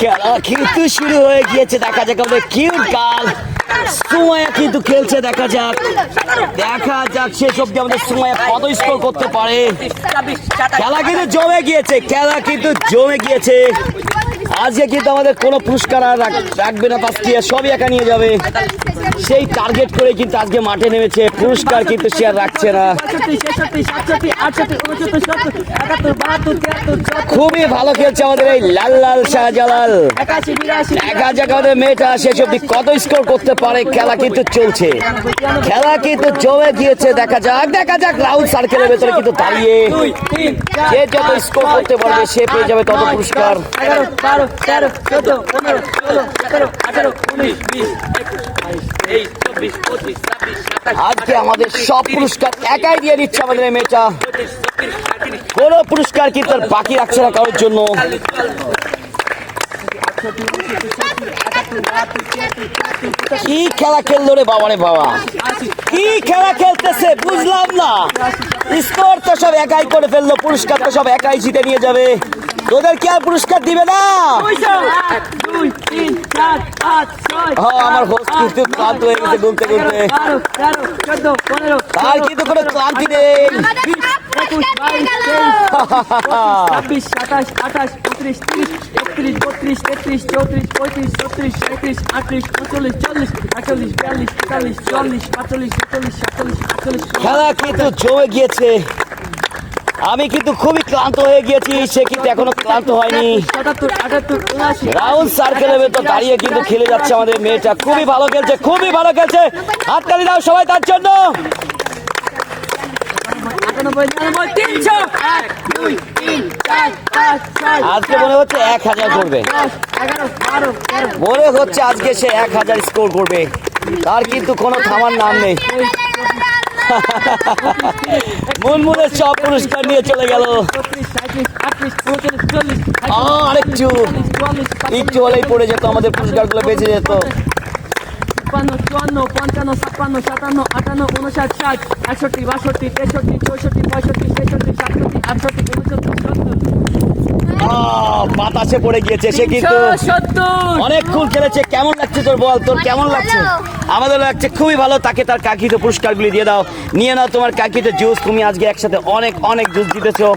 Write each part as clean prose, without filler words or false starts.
খেলা কিন্তু শুরু হয়ে গিয়েছে, দেখা যাক আমাদের কিউট গার্ল সুমাইয়া কিন্তু খেলছে, দেখা যাক শেষ অব্দি আমাদের সুমাইয়া কত স্কোর করতে পারে। খেলা কিন্তু জমে গিয়েছে, আজকে কিন্তু আমাদের কোনো পুরস্কার আর রাখবে না, তাসকিয়া সবই একা নিয়ে যাবে, সেই টার্গেট করে কিন্তু আজকে মাঠে নেমেছে, পুরস্কার কিন্তু সে আর রাখছে না। খুবই ভালো খেলছে আমাদের এই লাল লাল শাহজালাল। দেখা যাক আমাদের মেয়েটা শেষ অব্দি কত স্কোর করতে পারে। খেলা কিন্তু চলছে, খেলা কিন্তু জমে গিয়েছে, দেখা যাক রাউন্ড সার্কেলের ভেতরে কিন্তু দাঁড়িয়ে যে যত স্কোর করতে পারবে সে পেয়ে যাবে তত পুরস্কার। আজকে আমাদের সব পুরস্কার একাই দিয়ে দিচ্ছে আমাদের মেয়েটা, কোনো পুরস্কার কিন্তু আর বাকি রাখছে না কারোর জন্য। কি খেলা খেললো রে বাবা রে বাবা, কি খেলা খেলতেছে বুঝলাম না। স্কোর তো সব একাই করে ফেললো, পুরস্কার তো সব একাই জিতে নিয়ে যাবে, তোদের কি আর পুরস্কার দিবে না? আমার হোস্ট কিন্তু ক্লান্ত হয়ে গেছে গুনতে গুনতে, তার কিন্তু কোনো ক্লান্তি নেই। 26, 27, 28, 29, 30, 31, 32, 33, 34, 35, 36, 37, 38, 39, 40, 41, 42, 43, 44, 45, 46, 47, 48। খেলা কিন্তু জমে গিয়েছে, আমি কিন্তু খুবই ক্লান্ত হয়ে গিয়েছি, সে কিন্তু এখনো ক্লান্ত হয়নি। রাউন্ড সার্কেলের ভেতর দাঁড়িয়ে কিন্তু খেলে যাচ্ছে আমাদের মেয়েটা, খুবই ভালো খেলছে, হাততালি দাও সবাই তার জন্য। আজকে মনে হচ্ছে 1000 করবে, মনে হচ্ছে আজকে সে 1000 স্কোর করবে, তার কিন্তু কোনো থামার নাম নেই। মুনমুনের সব পুরস্কার নিয়ে চলে গেল, একটু হলেই পড়ে যেত, আমাদের পুরস্কারগুলো বেঁচে যেত। 54, 54, 55, 56, 57, 58, 59, 60, 61, 62, 63, 64, 65, 66, 67, 68, 69, বাতাসে পড়ে গিয়েছে, সে কিন্তু অনেকক্ষণ খেলেছে। কেমন লাগছে তোর বল, তোর কেমন লাগছে? আমাদের লাগছে খুবই ভালো। তাকে তার কাকিতে পুরস্কারগুলি দিয়ে দাও, নিয়ে নাও তোমার কাকিতে জুস। তুমি আজকে একসাথে অনেক অনেক জুস জিতেছো,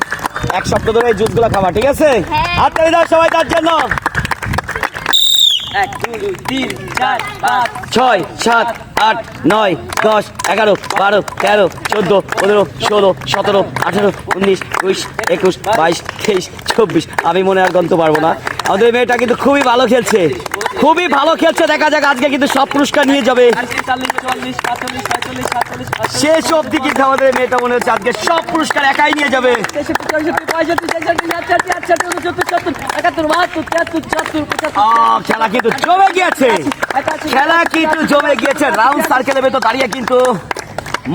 এক সপ্তাহ ধরে এই জুসগুলো খাবা, ঠিক আছে? হাততালি দাও সবাই তার জন্য। 1, 2, 3, 4, 5, 6, 7, 8, 9, 10, 11, 12, 13, 14, 15, 16, 17, 18, 19, 20, 21, 22, 23, 24। আমি মনে আর গণতে পারবো না। আমাদের মেয়েটা কিন্তু খুবই ভালো খেলছে, দেখা যাক আজকে কিন্তু সব পুরস্কার নিয়ে যাবে। শেষ অবধি কিন্তু আমাদের মেয়েটা মনে হচ্ছে আজকে সব পুরস্কার একাই নিয়ে যাবে। খেলা কিন্তু জমে গিয়েছে, রাউন্ড সার্কেলের ভেতর দাঁড়িয়ে কিন্তু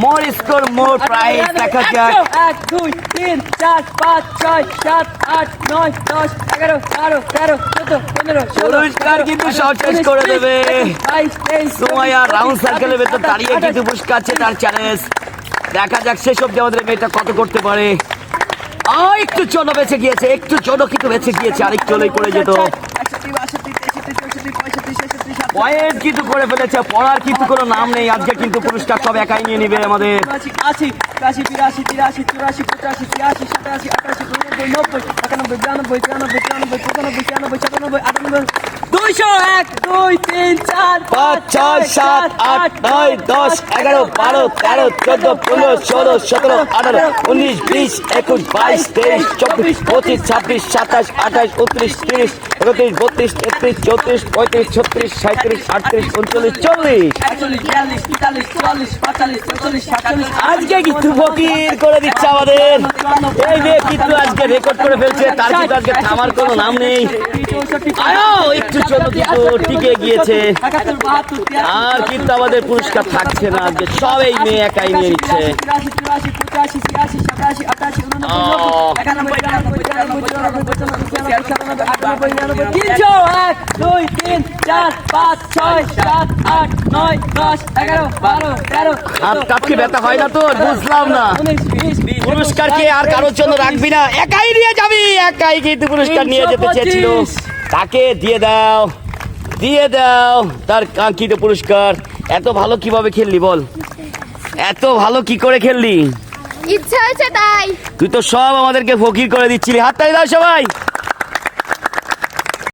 মোর স্কোর মোর প্রাইজ। দেখা যাক 1, 2, 3, 4, 5, 6, 7, 8, 9, 10, 11, 12, 13, 14, 15, 16। পুরস্কার কিন্তু সব শেষ করে দেবে। সুমাইয়া রাউন্ড সার্কেলের ভেতর দাঁড়িয়ে কিন্তু পুরস্কার আছে তার চ্যালেঞ্জ। দেখা যাক শেষ অবধি আমাদের মেয়েটা কত করতে পারে। একটু জন্য বেঁচে গিয়েছে, আরেকটু হলেই পড়ে যেত। পয়েন্ট কিন্তু করে ফেলেছে, পড়ার কিন্তু কোনো নাম নেই। আজকে কিন্তু পুরস্কার সব একাই নিয়ে নিবে আমাদের। 80, 82, 83, 84, 85, 86, 87, 88, 89, 90, 91, 92, 93, 94, 95, 96, 97, 98, 200। 1, 2, 3, 4, 5, 6, 7, 8, 9, 10, 11, 12, 13, 14, 15, 16, 17, 18, 19, 20, 21, 22, 23, 24, 25, 26, 27, 28, 29, 30, 31, 32, 33, 34, 35, 36, 37, 38, 39, 40। আজকে কিন্তু ফকির করে দিচ্ছে আমাদের এই মেয়ে, কিন্তু আজকে রেকর্ড করে ফেলছে, তার কিন্তু আজকে থামার কোনো নাম নেই। আয়ো, একটু জন্য কিন্তু টিকে গিয়েছে। আর কিন্তু আমাদের পুরস্কার থাকছে না, যে সব এই মেয়ে একাই নিয়ে নিচ্ছে। হাত কাটকে ব্যথা হয় না তোর? বুঝলাম না, পুরস্কার কে আর কারোর জন্য রাখবি না, একাই নিয়ে যাবি। একাই কিন্তু পুরস্কার নিয়ে যেতে চেয়েছিল, তাকে দিয়ে দাও, দিয়ে দাও তার কাঙ্ক্ষিত পুরস্কার। এত ভালো কিভাবে খেললি বল, এত ভালো কি করে খেললি? ইচ্ছা হয়েছে তাই। তুই তো সব আমাদেরকে ফকির করে দিচ্ছিলি। হাততালি দাও সবাই।